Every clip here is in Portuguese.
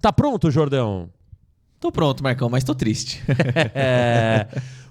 Tá pronto, Jordão? Tô pronto, Marcão, mas tô triste.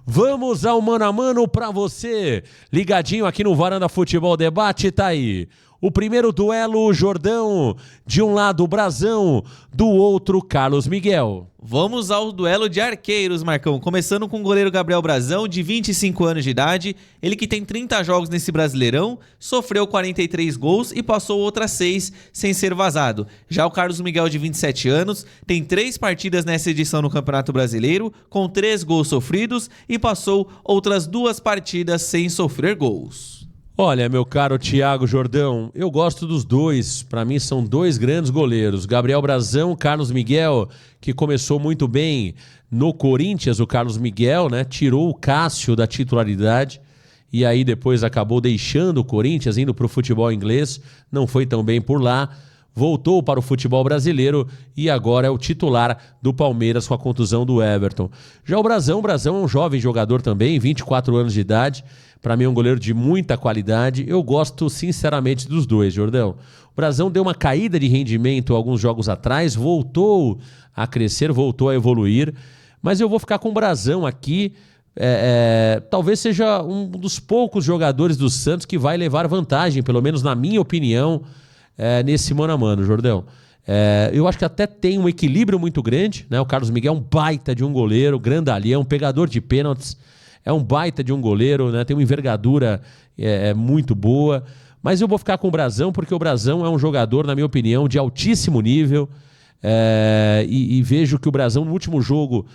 Vamos ao mano a mano pra você. Ligadinho aqui no Varanda Futebol Debate, tá aí. O primeiro duelo, Jordão. De um lado, Brazão. Do outro, Carlos Miguel. Vamos ao duelo de arqueiros, Marcão. Começando com o goleiro Gabriel Brazão, de 25 anos de idade. Ele que tem 30 jogos nesse Brasileirão, sofreu 43 gols e passou outras 6 sem ser vazado. Já o Carlos Miguel, de 27 anos, tem 3 partidas nessa edição no Campeonato Brasileiro, com 3 gols sofridos e passou outras 2 partidas sem sofrer gols. Olha, meu caro Thiago Jordão, eu gosto dos dois. Para mim são 2 grandes goleiros. Gabriel Brazão, Carlos Miguel, que começou muito bem no Corinthians. O Carlos Miguel, né, tirou o Cássio da titularidade e aí depois acabou deixando o Corinthians, indo para o futebol inglês. Não foi tão bem por lá. Voltou para o futebol brasileiro e agora é o titular do Palmeiras com a contusão do Everton. Já o Brazão é um jovem jogador também, 24 anos de idade. Para mim é um goleiro de muita qualidade. Eu gosto sinceramente dos dois, Jordão. O Brazão deu uma caída de rendimento alguns jogos atrás, voltou a crescer, voltou a evoluir. Mas eu vou ficar com o Brazão aqui. Talvez seja um dos poucos jogadores do Santos que vai levar vantagem, pelo menos na minha opinião, nesse mano a mano, Jordão. Eu acho que até tem um equilíbrio muito grande, né? O Carlos Miguel é um baita de um goleiro, grandalhão, pegador de pênaltis. É um baita de um goleiro, né? Tem uma envergadura muito boa. Mas eu vou ficar com o Brazão, porque o Brazão é um jogador, na minha opinião, de altíssimo nível. E vejo que o Brazão, no último jogo,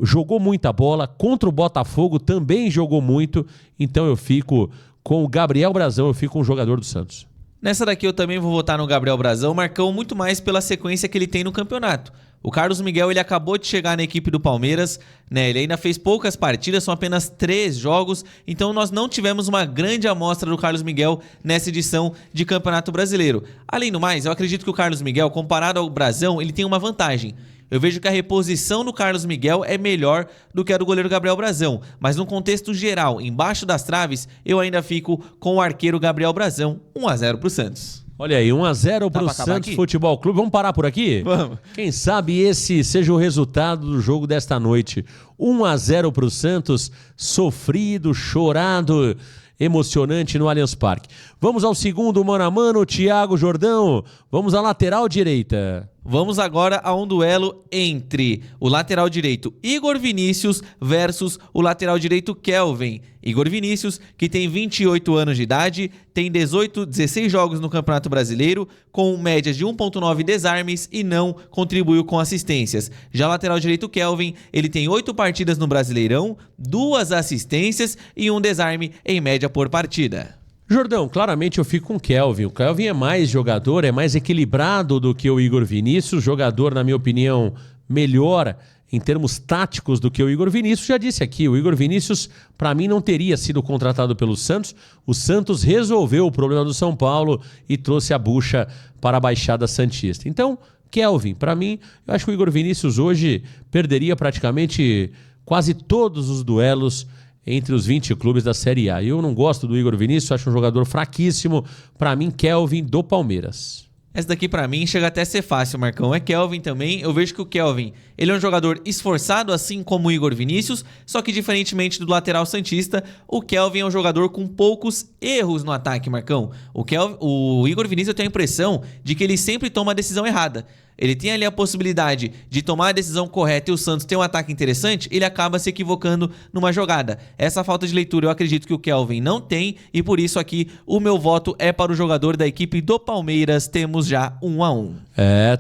jogou muita bola. Contra o Botafogo também jogou muito. Então eu fico com o Gabriel Brazão, eu fico com o jogador do Santos. Nessa daqui eu também vou votar no Gabriel Brazão, Marcão, muito mais pela sequência que ele tem no campeonato. O Carlos Miguel, ele acabou de chegar na equipe do Palmeiras, né? Ele ainda fez poucas partidas, são apenas 3 jogos, então nós não tivemos uma grande amostra do Carlos Miguel nessa edição de Campeonato Brasileiro. Além do mais, eu acredito que o Carlos Miguel, comparado ao Brazão, ele tem uma vantagem. Eu vejo que a reposição do Carlos Miguel é melhor do que a do goleiro Gabriel Brazão, mas no contexto geral, embaixo das traves, eu ainda fico com o arqueiro Gabriel Brazão, 1-0 pro Santos. Olha aí, 1-0 pro Santos Futebol Clube. Vamos parar por aqui? Vamos. Quem sabe esse seja o resultado do jogo desta noite. 1-0 pro Santos, sofrido, chorado, emocionante no Allianz Parque. Vamos ao segundo mano a mano, Thiago Jordão. Vamos à lateral direita. Vamos agora a um duelo entre o lateral direito Igor Vinícius versus o lateral direito Kelvin. Igor Vinícius, que tem 28 anos de idade, tem 16 jogos no Campeonato Brasileiro, com médias de 1.9 desarmes e não contribuiu com assistências. Já o lateral direito Kelvin, ele tem 8 partidas no Brasileirão, 2 assistências e 1 desarme em média por partida. Jordão, claramente eu fico com o Kelvin. O Kelvin é mais jogador, é mais equilibrado do que o Igor Vinícius. Jogador, na minha opinião, melhor em termos táticos do que o Igor Vinícius. Já disse aqui, o Igor Vinícius, para mim, não teria sido contratado pelo Santos. O Santos resolveu o problema do São Paulo e trouxe a bucha para a Baixada Santista. Então, Kelvin, para mim, eu acho que o Igor Vinícius hoje perderia praticamente quase todos os duelos entre os 20 clubes da Série A. Eu não gosto do Igor Vinícius, acho um jogador fraquíssimo. Para mim, Kelvin do Palmeiras. Essa daqui pra mim chega até a ser fácil, Marcão. É Kelvin também. Eu vejo que o Kelvin, ele é um jogador esforçado, assim como o Igor Vinícius, só que diferentemente do lateral santista, o Kelvin é um jogador com poucos erros no ataque, Marcão. O Igor Vinícius, eu tenho a impressão de que ele sempre toma a decisão errada. Ele tem ali a possibilidade de tomar a decisão correta e o Santos tem um ataque interessante, ele acaba se equivocando numa jogada. Essa falta de leitura eu acredito que o Kelvin não tem e por isso aqui o meu voto é para o jogador da equipe do Palmeiras. Temos já 1-1.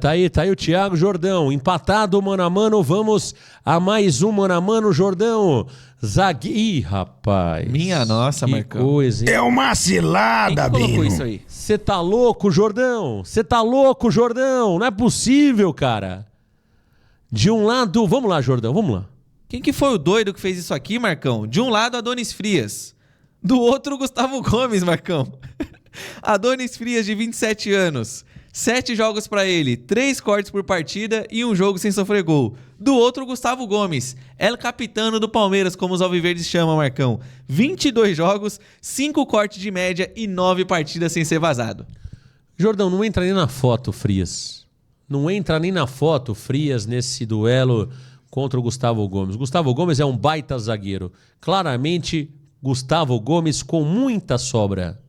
Tá aí o Thiago Jordão. Empatado mano a mano, vamos a mais um mano a mano, Jordão. Ih, rapaz. Minha nossa, que Marcão. Coisa, hein? É uma cilada, Quem colocou Bino. isso aí? Você tá louco, Jordão? Você tá louco, Jordão? Não é possível, cara. De um lado... Vamos lá, Jordão, vamos lá. Quem que foi o doido que fez isso aqui, Marcão? De um lado, Adonis Frias. Do outro, Gustavo Gomes, Marcão. Adonis Frias, de 27 anos. 7 jogos pra ele, 3 cortes por partida e 1 jogo sem sofrer gol. Do outro, Gustavo Gomes, El Capitano do Palmeiras, como os alviverdes chamam, Marcão. 22 jogos, 5 cortes de média e 9 partidas sem ser vazado. Jordão, não entra nem na foto, Frias. não entra nem na foto Frias nesse duelo contra o Gustavo Gomes. Gustavo Gomes é um baita zagueiro. Claramente, Gustavo Gomes com muita sobra.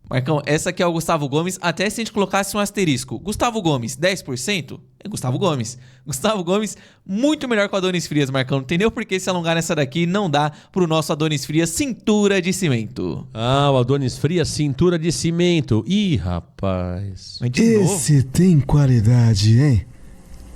Marcão, essa aqui é o Gustavo Gomes, até se a gente colocasse um asterisco. Gustavo Gomes, 10%? É Gustavo Gomes. Gustavo Gomes, muito melhor que o Adonis Frias, Marcão. Não tem nem por que se alongar nessa daqui, não dá pro nosso Adonis Frias cintura de cimento. Ah, o Adonis Frias, cintura de cimento. Ih, rapaz. Esse tem qualidade, hein?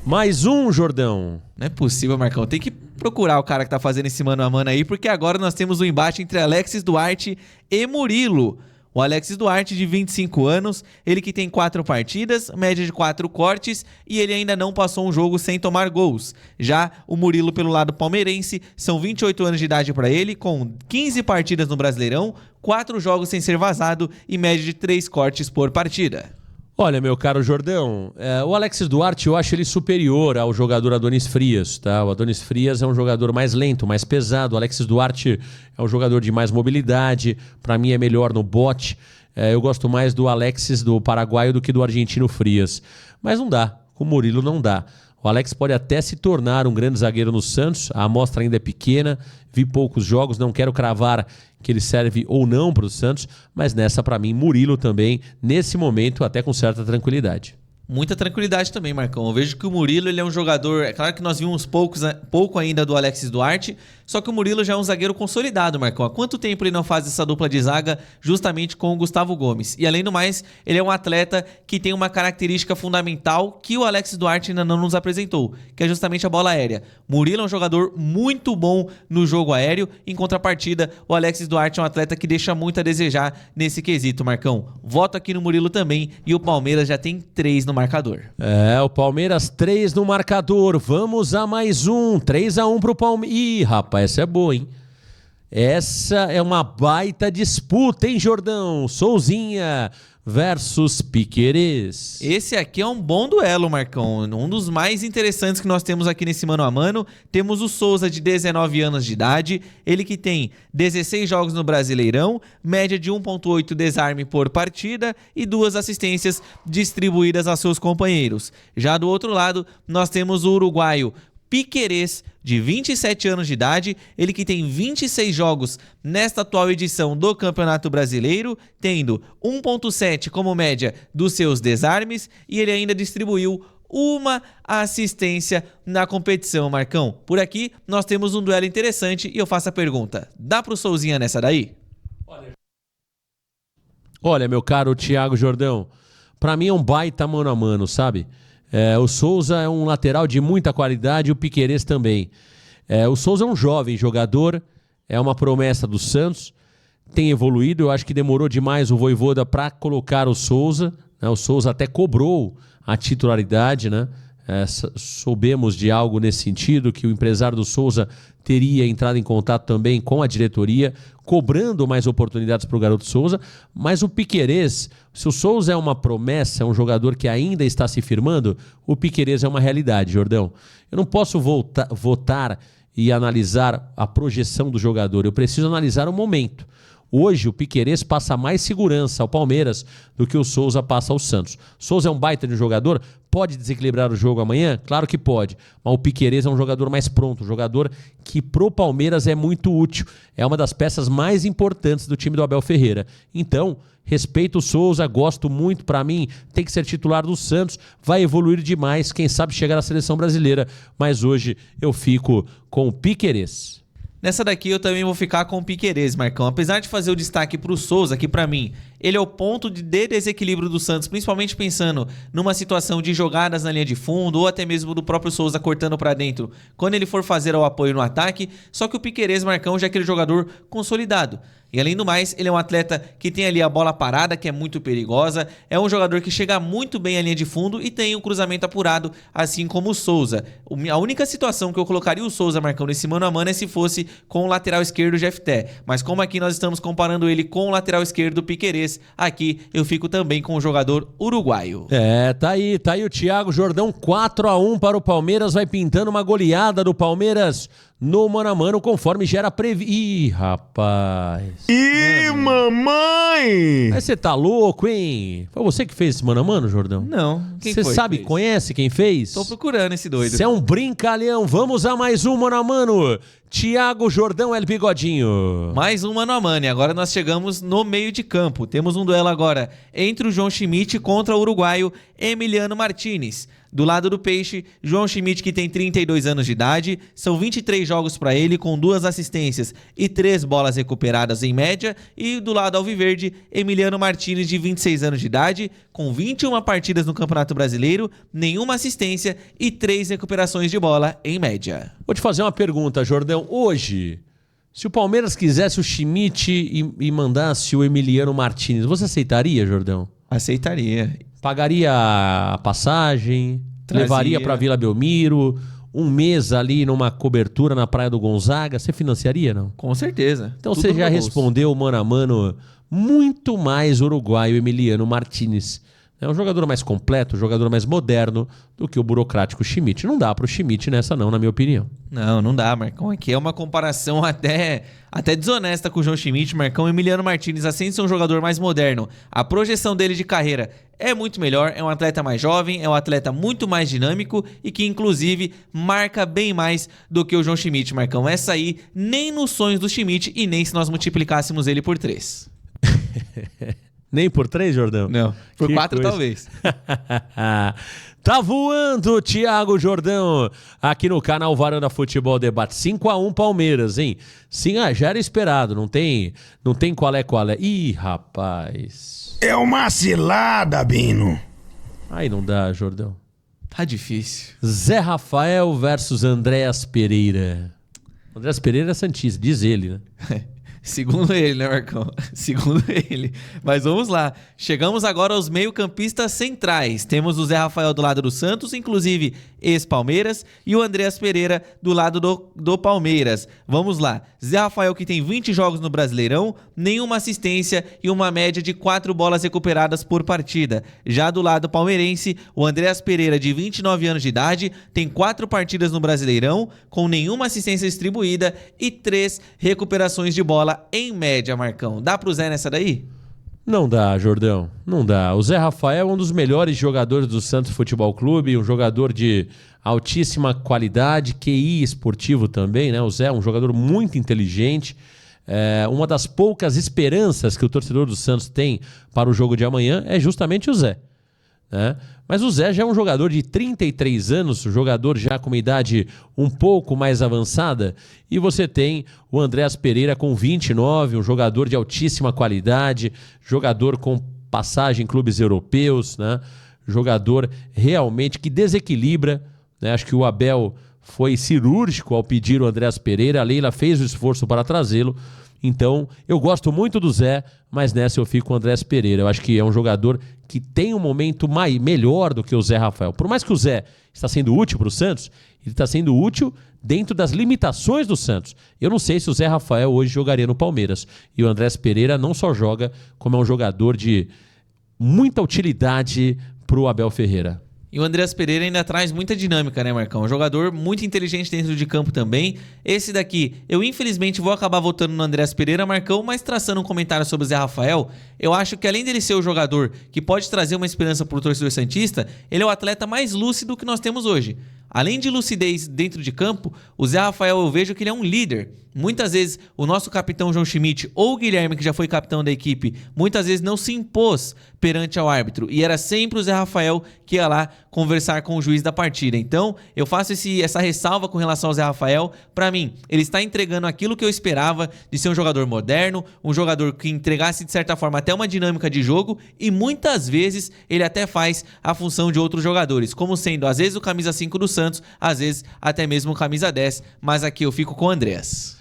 Mais um, Jordão. Não é possível, Marcão. Tem que procurar o cara que tá fazendo esse mano a mano aí, porque agora nós temos um embate entre Alexis Duarte e Murilo. O Alexis Duarte, de 25 anos, ele que tem 4 partidas, média de 4 cortes, e ele ainda não passou um jogo sem tomar gols. Já o Murilo, pelo lado palmeirense, são 28 anos de idade para ele, com 15 partidas no Brasileirão, 4 jogos sem ser vazado e média de 3 cortes por partida. Olha, meu caro Jordão, o Alexis Duarte eu acho ele superior ao jogador Adonis Frias, tá? O Adonis Frias é um jogador mais lento, mais pesado. O Alexis Duarte é um jogador de mais mobilidade. Para mim é melhor no bote. Eu gosto mais do Alexis do paraguaio do que do argentino Frias. Mas não dá, com o Murilo não dá. O Alex pode até se tornar um grande zagueiro no Santos, a amostra ainda é pequena, vi poucos jogos, não quero cravar que ele serve ou não para o Santos, mas nessa, para mim, Murilo também, nesse momento, até com certa tranquilidade. Muita tranquilidade também, Marcão. Eu vejo que o Murilo ele é um jogador... É claro que nós vimos pouco ainda do Alexis Duarte, só que o Murilo já é um zagueiro consolidado, Marcão. Há quanto tempo ele não faz essa dupla de zaga justamente com o Gustavo Gomes? E além do mais, ele é um atleta que tem uma característica fundamental que o Alexis Duarte ainda não nos apresentou, que é justamente a bola aérea. Murilo é um jogador muito bom no jogo aéreo. Em contrapartida, o Alexis Duarte é um atleta que deixa muito a desejar nesse quesito, Marcão. Voto aqui no Murilo também, e o Palmeiras já tem 3 no marcador. O Palmeiras 3 no marcador. Vamos a mais um. 3-1 pro Palmeiras. Ih, rapaz, essa é boa, hein? Essa é uma baita disputa, hein, Jordão? Souzinha versus Piquerez. Esse aqui é um bom duelo, Marcão. Um dos mais interessantes que nós temos aqui nesse mano a mano. Temos o Souza, de 19 anos de idade. Ele que tem 16 jogos no Brasileirão, média de 1,8 desarme por partida e 2 assistências distribuídas a seus companheiros. Já do outro lado, nós temos o uruguaio Piquerez, de 27 anos de idade, ele que tem 26 jogos nesta atual edição do Campeonato Brasileiro, tendo 1,7 como média dos seus desarmes, e ele ainda distribuiu uma assistência na competição, Marcão. Por aqui, nós temos um duelo interessante e eu faço a pergunta: dá pro Souzinha nessa daí? Olha, meu caro Thiago Jordão, pra mim é um baita mano a mano, sabe? O Souza é um lateral de muita qualidade e o Piquerez também. O Souza é um jovem jogador, é uma promessa do Santos, tem evoluído. Eu acho que demorou demais o Vojvoda para colocar o Souza, né? O Souza até cobrou a titularidade, né? Soubemos de algo nesse sentido, que o empresário do Souza teria entrado em contato também com a diretoria, cobrando mais oportunidades para o garoto Souza. Mas o Piquerez, se o Souza é uma promessa, é um jogador que ainda está se firmando, o Piquerez é uma realidade, Jordão. Eu não posso votar e analisar a projeção do jogador, eu preciso analisar o momento. Hoje o Piquerez passa mais segurança ao Palmeiras do que o Souza passa ao Santos. Souza é um baita de um jogador, pode desequilibrar o jogo amanhã? Claro que pode, mas o Piquerez é um jogador mais pronto, um jogador que pro Palmeiras é muito útil, é uma das peças mais importantes do time do Abel Ferreira. Então, respeito o Souza, gosto muito, para mim tem que ser titular do Santos, vai evoluir demais, quem sabe chegar à seleção brasileira, mas hoje eu fico com o Piquerez. Nessa daqui eu também vou ficar com o Piquerez, Marcão. Apesar de fazer o destaque pro Souza, que pra mim ele é o ponto de desequilíbrio do Santos, principalmente pensando numa situação de jogadas na linha de fundo ou até mesmo do próprio Souza cortando pra dentro quando ele for fazer o apoio no ataque. Só que o Piquerez, Marcão, já é aquele jogador consolidado. E além do mais, ele é um atleta que tem ali a bola parada, que é muito perigosa. É um jogador que chega muito bem à linha de fundo e tem um cruzamento apurado, assim como o Souza. A única situação que eu colocaria o Souza, Marcão, nesse mano a mano é se fosse com o lateral esquerdo Jefté. Mas como aqui nós estamos comparando ele com o lateral esquerdo Piquerez, aqui eu fico também com o jogador uruguaio. Tá aí o Thiago Jordão, 4-1 para o Palmeiras, vai pintando uma goleada do Palmeiras no mano a mano, conforme gera Ih, rapaz. Ih, mamãe! Mas você tá louco, hein? Foi você que fez esse mano a mano, Jordão? Não. Quem Você foi sabe, que fez? conhece quem fez? Tô procurando esse doido. Você é um brincalhão. Vamos a mais um mano a mano. Thiago Jordão El Bigodinho. Mais um mano a mano. E agora nós chegamos no meio de campo. Temos um duelo agora entre o João Schmidt contra o uruguaio Emiliano Martinez. Do lado do Peixe, João Schmidt, que tem 32 anos de idade, são 23 jogos para ele, com 2 assistências e 3 bolas recuperadas em média. E do lado alviverde, Emiliano Martinez, de 26 anos de idade, com 21 partidas no Campeonato Brasileiro, nenhuma assistência e 3 recuperações de bola em média. Vou te fazer uma pergunta, Jordão. Hoje, se o Palmeiras quisesse o Schmidt e mandasse o Emiliano Martinez, você aceitaria, Jordão? Aceitaria. Pagaria a passagem, Trazia. levaria para Vila Belmiro, um mês ali numa cobertura na Praia do Gonzaga, você financiaria, não? Com certeza. Então Tudo você no já meu bolso. respondeu, mano a mano, muito mais uruguaio Emiliano Martinez. É um jogador mais completo, um jogador mais moderno do que o burocrático Schmidt. Não dá pro Schmidt nessa não, na minha opinião. Não dá, Marcão. Aqui é uma comparação até desonesta com o João Schmidt. Marcão, Emiliano Martinez, assim de ser um jogador mais moderno. A projeção dele de carreira é muito melhor, é um atleta mais jovem, é um atleta muito mais dinâmico e que, inclusive, marca bem mais do que o João Schmidt, Marcão. Essa aí, nem nos sonhos do Schmidt e nem se nós multiplicássemos ele por 3. Nem por 3, Jordão? Não, por Que 4 coisa. talvez. Tá voando, Thiago Jordão, aqui no canal Varanda Futebol Debate. 5-1 Palmeiras, hein? Sim, já era esperado, não tem qual é. Ih, rapaz. É uma cilada, Bino. Aí não dá, Jordão. Tá difícil. Zé Rafael versus Andréas Pereira. Andréas Pereira é santista, diz ele, né? Segundo ele, né, Marcão? Segundo ele. Mas vamos lá. Chegamos agora aos meio-campistas centrais. Temos o Zé Rafael do lado do Santos, inclusive ex-Palmeiras, e o Andréas Pereira do lado do Palmeiras. Vamos lá. Zé Rafael, que tem 20 jogos no Brasileirão, nenhuma assistência e uma média de 4 bolas recuperadas por partida. Já do lado palmeirense, o Andréas Pereira, de 29 anos de idade, tem 4 partidas no Brasileirão, com nenhuma assistência distribuída e 3 recuperações de bola em média, Marcão. Dá pro Zé nessa daí? Não dá, Jordão, não dá. O Zé Rafael é um dos melhores jogadores do Santos Futebol Clube, um jogador de altíssima qualidade, QI esportivo também, né? O Zé é um jogador muito inteligente. Uma das poucas esperanças que o torcedor do Santos tem para o jogo de amanhã é justamente o Zé, né? Mas o Zé já é um jogador de 33 anos, um jogador já com uma idade um pouco mais avançada, e você tem o Andréas Pereira com 29, um jogador de altíssima qualidade, jogador com passagem em clubes europeus, né? Jogador realmente que desequilibra, né? Acho que o Abel foi cirúrgico ao pedir o Andréas Pereira, a Leila fez o esforço para trazê-lo. Então, eu gosto muito do Zé, mas nessa eu fico com o Andréas Pereira. Eu acho que é um jogador que tem um momento melhor do que o Zé Rafael. Por mais que o Zé está sendo útil para o Santos, ele está sendo útil dentro das limitações do Santos. Eu não sei se o Zé Rafael hoje jogaria no Palmeiras. E o Andréas Pereira não só joga, como é um jogador de muita utilidade para o Abel Ferreira. E o Andréas Pereira ainda traz muita dinâmica, né, Marcão? Um jogador muito inteligente dentro de campo também. Esse daqui, eu infelizmente vou acabar votando no Andréas Pereira, Marcão, mas traçando um comentário sobre o Zé Rafael, eu acho que além dele ser o jogador que pode trazer uma esperança pro torcedor santista, ele é o atleta mais lúcido que nós temos hoje. Além de lucidez dentro de campo, o Zé Rafael eu vejo que ele é um líder. Muitas vezes o nosso capitão João Schmidt ou o Guilherme, que já foi capitão da equipe, muitas vezes não se impôs perante ao árbitro. E era sempre o Zé Rafael que ia lá conversar com o juiz da partida. Então, eu faço essa ressalva com relação ao Zé Rafael. Para mim, ele está entregando aquilo que eu esperava de ser um jogador moderno, um jogador que entregasse, de certa forma, até uma dinâmica de jogo. E muitas vezes ele até faz a função de outros jogadores, como sendo, às vezes, o camisa 5 do Santos, às vezes até mesmo o camisa 10. Mas aqui eu fico com o Andréas.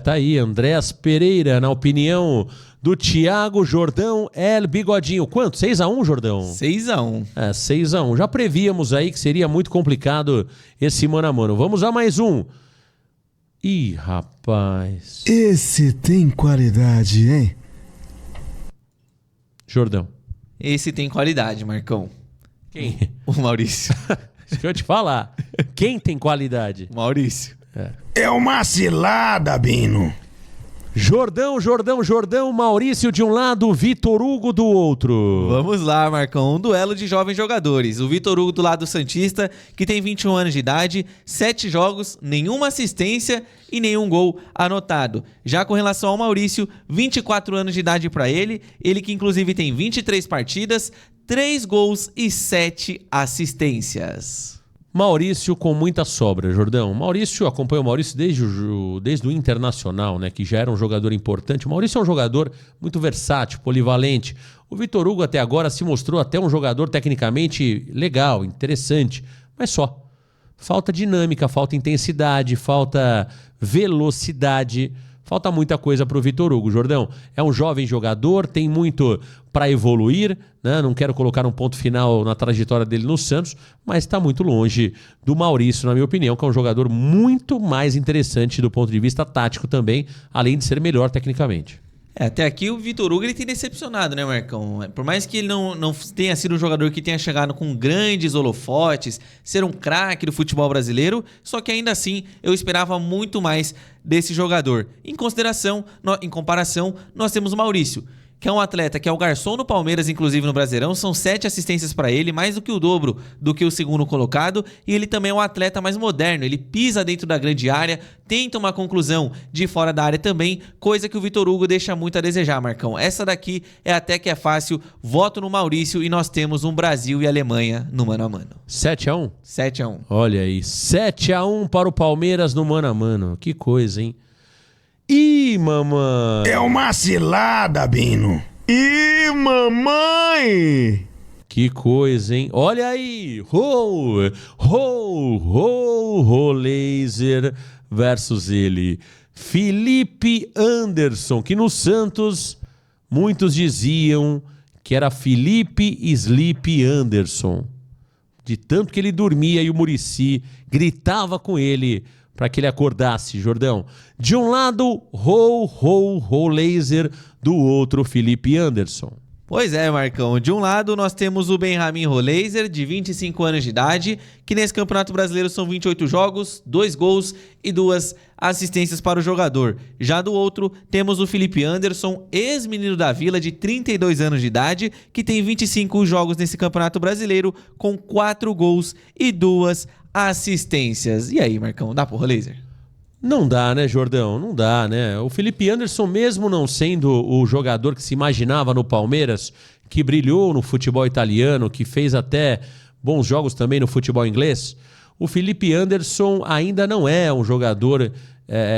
Tá aí, Andréas Pereira, na opinião do Thiago Jordão El Bigodinho. Quanto? 6-1, Jordão? 6-1. 6-1. Já prevíamos aí que seria muito complicado esse mano a mano. Vamos a mais um. Ih, rapaz. Esse tem qualidade, hein? Jordão. Esse tem qualidade, Marcão. Quem? O Maurício. Deixa eu te falar. Quem tem qualidade? Maurício. É uma cilada, Bino. Jordão, Maurício de um lado, Vitor Hugo do outro. Vamos lá, Marcão. Um duelo de jovens jogadores. O Vitor Hugo do lado santista, que tem 21 anos de idade, 7 jogos, nenhuma assistência e nenhum gol anotado. Já com relação ao Maurício, 24 anos de idade para ele que inclusive tem 23 partidas, 3 gols e 7 assistências. Maurício com muita sobra, Jordão. Acompanha o Maurício desde o Internacional, né, que já era um jogador importante. O Maurício é um jogador muito versátil, polivalente. O Vitor Hugo até agora se mostrou até um jogador tecnicamente legal, interessante, mas só. Falta dinâmica, falta intensidade, falta velocidade, falta muita coisa para o Vitor Hugo, Jordão. É um jovem jogador, tem muito para evoluir, né? Não quero colocar um ponto final na trajetória dele no Santos, mas está muito longe do Maurício, na minha opinião, que é um jogador muito mais interessante do ponto de vista tático também, além de ser melhor tecnicamente. Até aqui o Vitor Hugo ele tem decepcionado, né, Marcão? Por mais que ele não tenha sido um jogador que tenha chegado com grandes holofotes, ser um craque do futebol brasileiro, só que ainda assim eu esperava muito mais desse jogador. Em comparação, nós temos o Maurício, que é um atleta que é o garçom do Palmeiras, inclusive no Brasileirão, são 7 assistências para ele, mais do que o dobro do que o segundo colocado, e ele também é um atleta mais moderno, ele pisa dentro da grande área, tenta uma conclusão de fora da área também, coisa que o Vitor Hugo deixa muito a desejar, Marcão. Essa daqui é até que é fácil, voto no Maurício e nós temos um Brasil e Alemanha no mano a mano. 7-1? 7-1. Olha aí, 7-1 para o Palmeiras no mano a mano, que coisa, hein? Ih, mamãe! É uma cilada, Bino. Ih, mamãe! Que coisa, hein? Olha aí! Laser versus ele. Felipe Anderson, que no Santos muitos diziam que era Felipe Sleep Anderson. De tanto que ele dormia e o Muricy gritava com ele para que ele acordasse, Jordão. De um lado, Laser, do outro, Felipe Anderson. Pois é, Marcão. De um lado, nós temos o Benjamin Roleiser, de 25 anos de idade, que nesse Campeonato Brasileiro são 28 jogos, 2 gols e 2 assistências para o jogador. Já do outro, temos o Felipe Anderson, ex-menino da Vila, de 32 anos de idade, que tem 25 jogos nesse Campeonato Brasileiro, com 4 gols e 2 assistências. E aí, Marcão, dá pro Roleiser? Não dá, né, Jordão? Não dá, né? O Felipe Anderson, mesmo não sendo o jogador que se imaginava no Palmeiras, que brilhou no futebol italiano, que fez até bons jogos também no futebol inglês, o Felipe Anderson ainda não é um jogador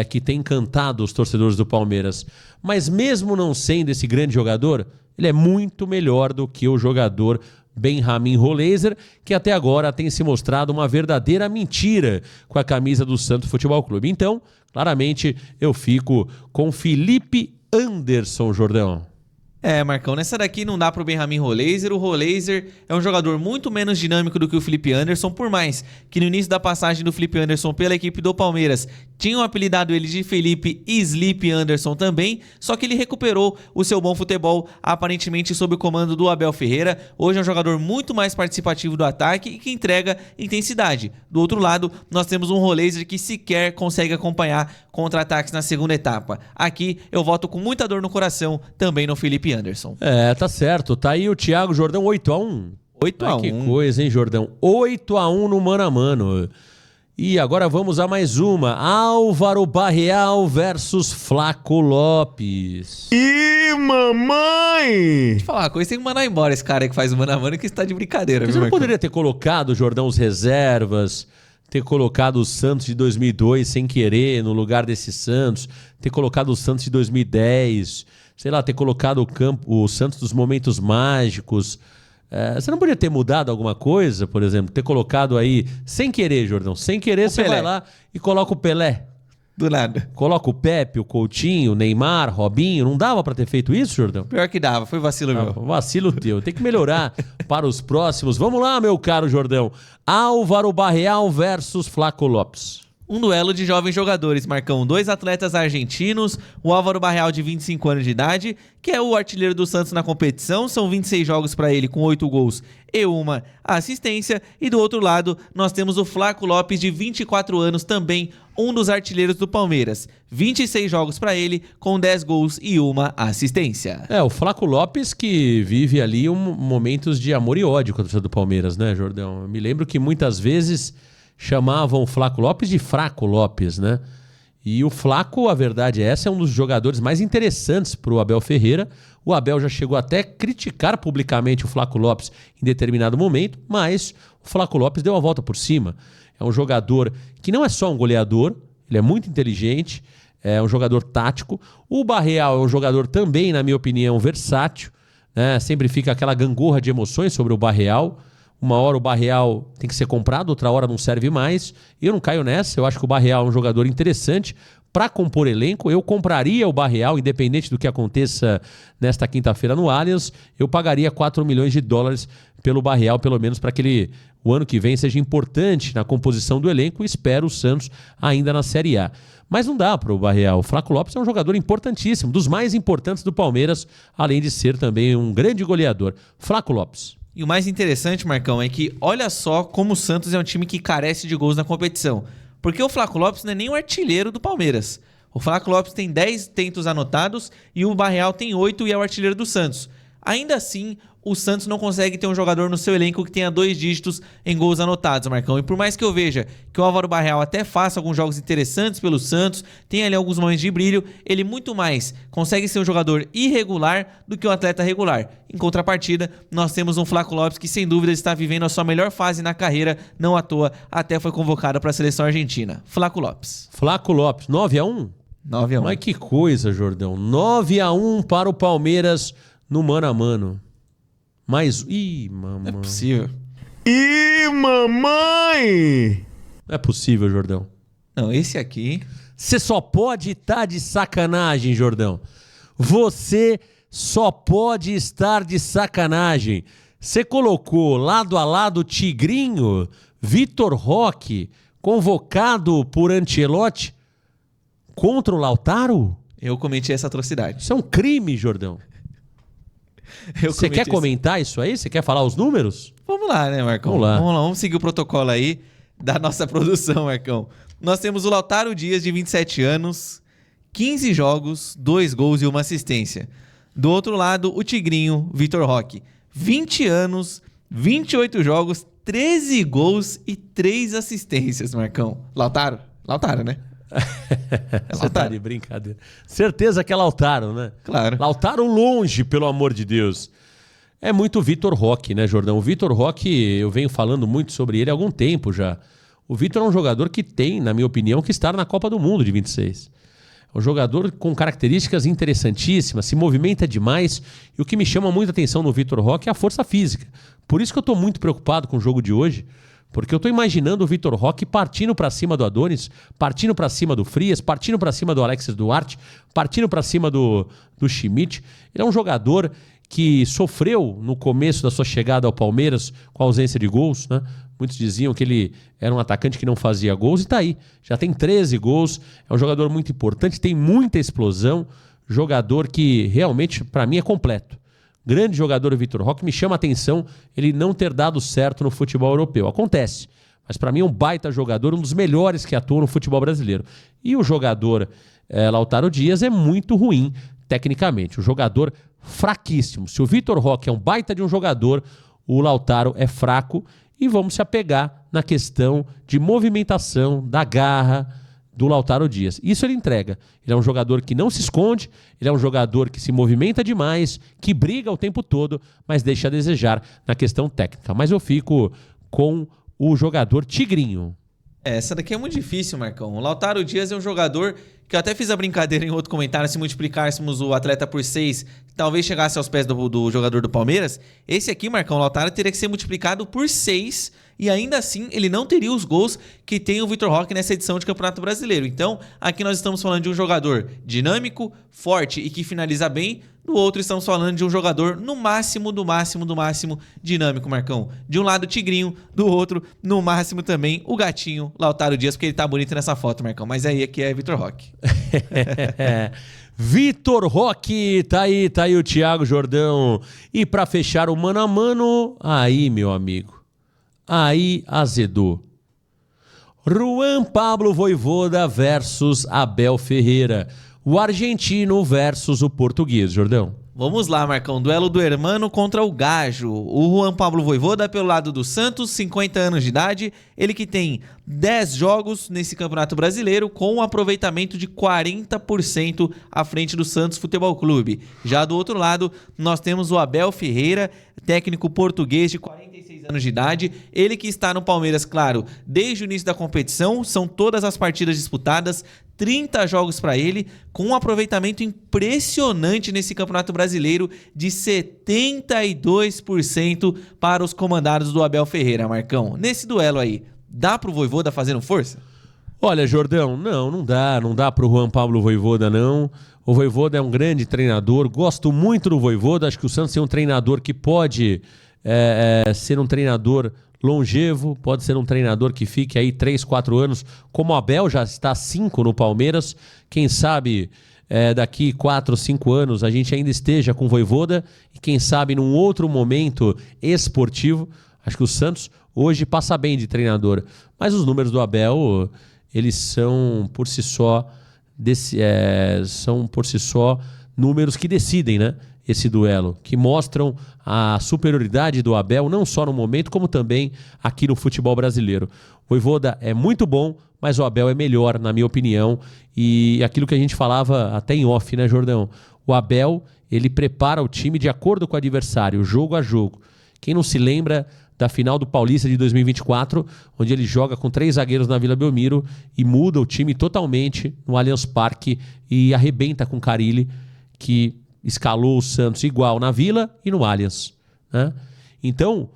que tem encantado os torcedores do Palmeiras. Mas mesmo não sendo esse grande jogador, ele é muito melhor do que o jogador Benjamin Roleiser, que até agora tem se mostrado uma verdadeira mentira com a camisa do Santos Futebol Clube. Então, claramente, eu fico com Felipe Anderson, Jordão. Marcão, nessa daqui não dá pro Benjamin Roleiser. O Roleiser é um jogador muito menos dinâmico do que o Felipe Anderson, por mais que no início da passagem do Felipe Anderson pela equipe do Palmeiras tinham apelidado ele de Felipe Sleep Anderson também, só que ele recuperou o seu bom futebol, aparentemente sob o comando do Abel Ferreira. Hoje é um jogador muito mais participativo do ataque e que entrega intensidade. Do outro lado, nós temos um Roleiser que sequer consegue acompanhar contra-ataques na segunda etapa. Aqui eu voto com muita dor no coração também no Felipe Anderson. Tá certo. Tá aí o Thiago Jordão, 8-1. 8-1. Que coisa, hein, Jordão? 8-1 no mano a mano. E agora vamos a mais uma. Álvaro Barreal versus Flaco Lopes. Ih, mamãe! Deixa eu falar uma coisa, tem que mandar embora esse cara que faz o mano a mano, que está de brincadeira. Você não poderia ter colocado, Jordão, os reservas, ter colocado o Santos de 2002 sem querer no lugar desse Santos, ter colocado o Santos de 2010, sei lá, ter colocado o Santos dos momentos mágicos. Você não poderia ter mudado alguma coisa, por exemplo? Ter colocado aí, sem querer, Jordão, sem querer, você vai lá e coloca o Pelé. Do nada. Coloca o Pepe, o Coutinho, o Neymar, Robinho. Não dava pra ter feito isso, Jordão? Pior que dava, foi vacilo meu. Vacilo teu. Tem que melhorar para os próximos. Vamos lá, meu caro Jordão. Álvaro Barreal versus Flaco Lopes. Um duelo de jovens jogadores, Marcão. 2 atletas argentinos, o Álvaro Barreal, de 25 anos de idade, que é o artilheiro do Santos na competição. São 26 jogos para ele, com 8 gols e 1 assistência. E do outro lado, nós temos o Flaco Lopes, de 24 anos, também um dos artilheiros do Palmeiras. 26 jogos para ele, com 10 gols e 1 assistência. O Flaco Lopes que vive ali momentos de amor e ódio com a torcida do Palmeiras, né, Jordão? Eu me lembro que muitas vezes chamavam o Flaco Lopes de Fraco Lopes, né? E o Flaco, a verdade é essa, é um dos jogadores mais interessantes para o Abel Ferreira. O Abel já chegou até a criticar publicamente o Flaco Lopes em determinado momento, mas o Flaco Lopes deu a volta por cima. É um jogador que não é só um goleador, ele é muito inteligente, é um jogador tático. O Barreal é um jogador também, na minha opinião, versátil, né? Sempre fica aquela gangorra de emoções sobre o Barreal. Uma hora o Barreal tem que ser comprado, outra hora não serve mais. Eu não caio nessa, eu acho que o Barreal é um jogador interessante para compor elenco. Eu compraria o Barreal, independente do que aconteça nesta quinta-feira no Allianz. Eu pagaria 4 milhões de dólares pelo Barreal, pelo menos para que o ano que vem seja importante na composição do elenco, e espero o Santos ainda na Série A. Mas não dá para o Barreal. O Flaco Lopes é um jogador importantíssimo, dos mais importantes do Palmeiras, além de ser também um grande goleador. Flaco Lopes. E o mais interessante, Marcão, é que olha só como o Santos é um time que carece de gols na competição. Porque o Flaco Lopes não é nem o artilheiro do Palmeiras. O Flaco Lopes tem 10 tentos anotados e o Barreal tem 8 e é o artilheiro do Santos. Ainda assim, o Santos não consegue ter um jogador no seu elenco que tenha 2 dígitos em gols anotados, Marcão. E por mais que eu veja que o Álvaro Barreal até faça alguns jogos interessantes pelo Santos, tem ali alguns momentos de brilho, ele muito mais consegue ser um jogador irregular do que um atleta regular. Em contrapartida, nós temos um Flaco Lopes que sem dúvida está vivendo a sua melhor fase na carreira, não à toa, até foi convocado para a seleção argentina. Flaco Lopes. Flaco Lopes, 9-1? 9-1. Mas que coisa, Jordão. 9-1 para o Palmeiras no mano a mano. Mas... Ih, mamãe. Não é possível. Ih, mamãe! Não é possível, Jordão. Não, esse aqui... Você só pode estar de sacanagem, Jordão. Você só pode estar de sacanagem. Você colocou lado a lado o Tigrinho, Vitor Roque, convocado por Ancelotti, contra o Lautaro? Eu cometi essa atrocidade. Isso é um crime, Jordão. Você quer comentar isso aí? Você quer falar os números? Vamos lá, né, Marcão? Vamos lá. Vamos seguir o protocolo aí da nossa produção, Marcão. Nós temos o Lautaro Dias, de 27 anos, 15 jogos, 2 gols e 1 assistência. Do outro lado, o Tigrinho, Vitor Roque, 20 anos, 28 jogos, 13 gols e 3 assistências, Marcão. Lautaro, né? Você tá de brincadeira. Certeza que é Lautaro, né? Claro. Lautaro longe, pelo amor de Deus. É muito Vitor Roque, né, Jordão? O Vitor Roque, eu venho falando muito sobre ele há algum tempo já. O Vitor é um jogador que tem, na minha opinião, que estar na Copa do Mundo de 26. É um jogador com características interessantíssimas, se movimenta demais. E o que me chama muita atenção no Vitor Roque é a força física. Por isso que eu tô muito preocupado com o jogo de hoje. Porque eu tô imaginando o Vitor Roque partindo para cima do Adonis, partindo para cima do Frias, partindo para cima do Alexis Duarte, partindo para cima do Schmidt. Ele é um jogador que sofreu no começo da sua chegada ao Palmeiras com a ausência de gols, né? Muitos diziam que ele era um atacante que não fazia gols e tá aí. Já tem 13 gols, é um jogador muito importante, tem muita explosão, jogador que realmente, para mim, é completo. Grande jogador o Vitor Roque, me chama a atenção ele não ter dado certo no futebol europeu. Acontece, mas para mim é um baita jogador, um dos melhores que atuam no futebol brasileiro. E o jogador Lautaro Dias é muito ruim tecnicamente, um jogador fraquíssimo. Se o Vitor Roque é um baita de um jogador, o Lautaro é fraco e vamos se apegar na questão de movimentação, da garra do Lautaro Dias. Isso ele entrega. Ele é um jogador que não se esconde, ele é um jogador que se movimenta demais, que briga o tempo todo, mas deixa a desejar na questão técnica. Mas eu fico com o jogador Tigrinho. Essa daqui é muito difícil, Marcão. O Lautaro Dias é um jogador que eu até fiz a brincadeira em outro comentário, se multiplicássemos o atleta por 6, talvez chegasse aos pés do jogador do Palmeiras. Esse aqui, Marcão, o Lautaro teria que ser multiplicado por 6 e ainda assim ele não teria os gols que tem o Vitor Roque nessa edição de Campeonato Brasileiro. Então, aqui nós estamos falando de um jogador dinâmico, forte e que finaliza bem. No outro estamos falando de um jogador no máximo dinâmico, Marcão. De um lado o Tigrinho, do outro, no máximo também, o gatinho Lautaro Dias, porque ele tá bonito nessa foto, Marcão. Mas aí aqui é Vitor Roque. Vitor Roque, tá aí o Thiago Jordão. E pra fechar o mano a mano, aí, meu amigo, aí azedou. Juan Pablo Vojvoda versus Abel Ferreira. O argentino versus o português, Jordão. Vamos lá, Marcão. Duelo do hermano contra o gajo. O Juan Pablo Vojvoda pelo lado do Santos, 50 anos de idade. Ele que tem 10 jogos nesse Campeonato Brasileiro com um aproveitamento de 40% à frente do Santos Futebol Clube. Já do outro lado, nós temos o Abel Ferreira, técnico português de 46 anos de idade. Ele que está no Palmeiras, claro, desde o início da competição. São todas as partidas disputadas, 30 jogos para ele, com um aproveitamento impressionante nesse Campeonato Brasileiro de 72% para os comandados do Abel Ferreira, Marcão. Nesse duelo aí, dá pro Vojvoda fazendo força? Olha, Jordão, não dá pro Juan Pablo Vojvoda, não. O Vojvoda é um grande treinador, gosto muito do Vojvoda, acho que o Santos é um treinador que pode ser um treinador longevo, pode ser um treinador que fique aí 3, 4 anos, como o Abel já está 5 no Palmeiras, quem sabe daqui 4, 5 anos a gente ainda esteja com o Vojvoda e quem sabe num outro momento esportivo. Acho que o Santos hoje passa bem de treinador, mas os números do Abel, eles são por si só números que decidem, né? Esse duelo, que mostram a superioridade do Abel, não só no momento, como também aqui no futebol brasileiro. O Vojvoda é muito bom, mas o Abel é melhor, na minha opinião. E aquilo que a gente falava até em off, né, Jordão? O Abel, ele prepara o time de acordo com o adversário, jogo a jogo. Quem não se lembra da final do Paulista de 2024, onde ele joga com 3 zagueiros na Vila Belmiro e muda o time totalmente no Allianz Parque e arrebenta com o Carille, que escalou o Santos igual na Vila e no Allianz, né? Então,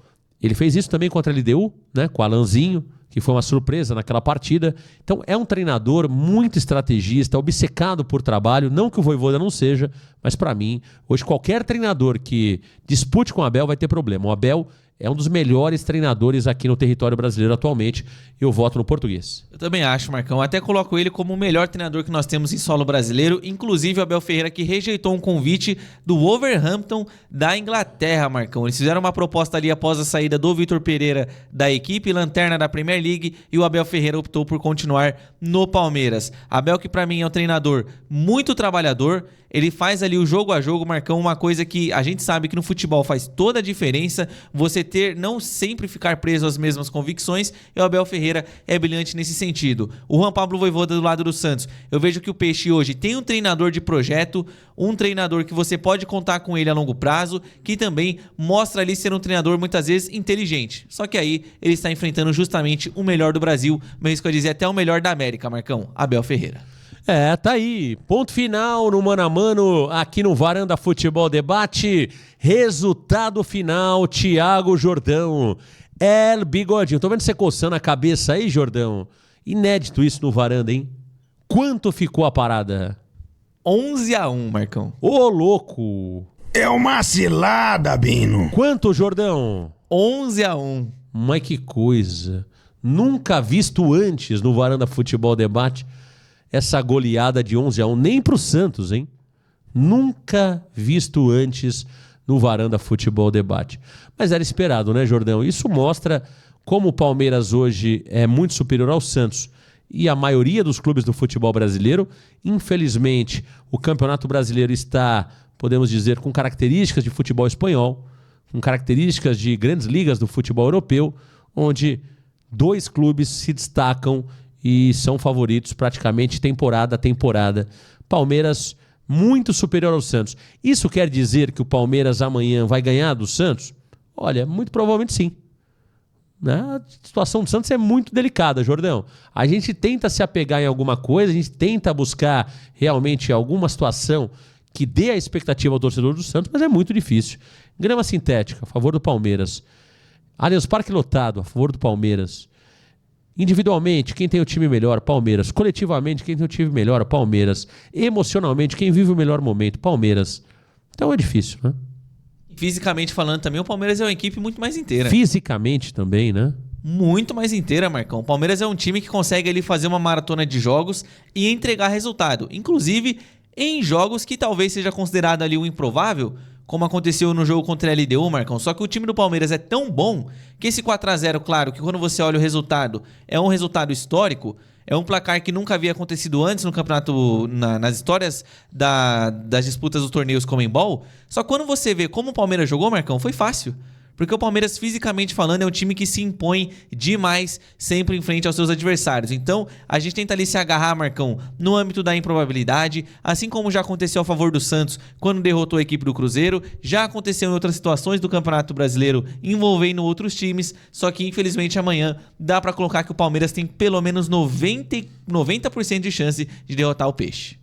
ele fez isso também contra a LDU, né? Com o Alanzinho, que foi uma surpresa naquela partida. Então, é um treinador muito estrategista, obcecado por trabalho, não que o Vojvoda não seja, mas para mim, hoje qualquer treinador que dispute com o Abel vai ter problema. O Abel é um dos melhores treinadores aqui no território brasileiro atualmente. Eu voto no português. Eu também acho, Marcão. Até coloco ele como o melhor treinador que nós temos em solo brasileiro. Inclusive o Abel Ferreira, que rejeitou um convite do Wolverhampton da Inglaterra, Marcão. Eles fizeram uma proposta ali após a saída do Vitor Pereira da equipe, lanterna da Premier League, e o Abel Ferreira optou por continuar no Palmeiras. Abel, que pra mim é um treinador muito trabalhador. Ele faz ali o jogo a jogo, Marcão, uma coisa que a gente sabe que no futebol faz toda a diferença, você não sempre ficar preso às mesmas convicções, e o Abel Ferreira é brilhante nesse sentido. O Juan Pablo Vojvoda do lado do Santos, eu vejo que o Peixe hoje tem um treinador de projeto, um treinador que você pode contar com ele a longo prazo, que também mostra ali ser um treinador muitas vezes inteligente. Só que aí ele está enfrentando justamente o melhor do Brasil, mas que eu dizer até o melhor da América, Marcão, Abel Ferreira. Tá aí. Ponto final no Mano a Mano aqui no Varanda Futebol Debate. Resultado final, Thiago Jordão. Bigodinho. Tô vendo você coçando a cabeça aí, Jordão. Inédito isso no Varanda, hein? Quanto ficou a parada? 11-1, Marcão. Ô, louco. É uma cilada, Bino. Quanto, Jordão? 11-1. Mas que coisa. Nunca visto antes no Varanda Futebol Debate essa goleada de 11-1, nem pro Santos, hein? Nunca visto antes no Varanda Futebol Debate. Mas era esperado, né, Jordão? Isso mostra como o Palmeiras hoje é muito superior ao Santos e a maioria dos clubes do futebol brasileiro. Infelizmente, o Campeonato Brasileiro está, podemos dizer, com características de futebol espanhol, com características de grandes ligas do futebol europeu, onde 2 clubes se destacam e são favoritos praticamente temporada a temporada. Palmeiras muito superior ao Santos. Isso quer dizer que o Palmeiras amanhã vai ganhar do Santos? Olha, muito provavelmente sim. A situação do Santos é muito delicada, Jordão. A gente tenta se apegar em alguma coisa, a gente tenta buscar realmente alguma situação que dê a expectativa ao torcedor do Santos, mas é muito difícil. Grama sintética, a favor do Palmeiras. Allianz Parque lotado, a favor do Palmeiras. Individualmente, quem tem o time melhor? Palmeiras. Coletivamente, quem tem o time melhor? Palmeiras. Emocionalmente, quem vive o melhor momento? Palmeiras. Então é difícil, né? Fisicamente falando também, o Palmeiras é uma equipe muito mais inteira. Fisicamente também, né? Muito mais inteira, Marcão. O Palmeiras é um time que consegue ali fazer uma maratona de jogos e entregar resultado. Inclusive em jogos que talvez seja considerado ali um improvável, como aconteceu no jogo contra a LDU, Marcão. Só que o time do Palmeiras é tão bom que esse 4-0, claro, que quando você olha o resultado, é um resultado histórico, é um placar que nunca havia acontecido antes no campeonato, nas histórias das disputas dos torneios Conmebol. Só que quando você vê como o Palmeiras jogou, Marcão, foi fácil. Porque o Palmeiras, fisicamente falando, é um time que se impõe demais sempre em frente aos seus adversários. Então, a gente tenta ali se agarrar, Marcão, no âmbito da improbabilidade, assim como já aconteceu a favor do Santos quando derrotou a equipe do Cruzeiro, já aconteceu em outras situações do Campeonato Brasileiro envolvendo outros times, só que infelizmente amanhã dá pra colocar que o Palmeiras tem pelo menos 90% de chance de derrotar o Peixe.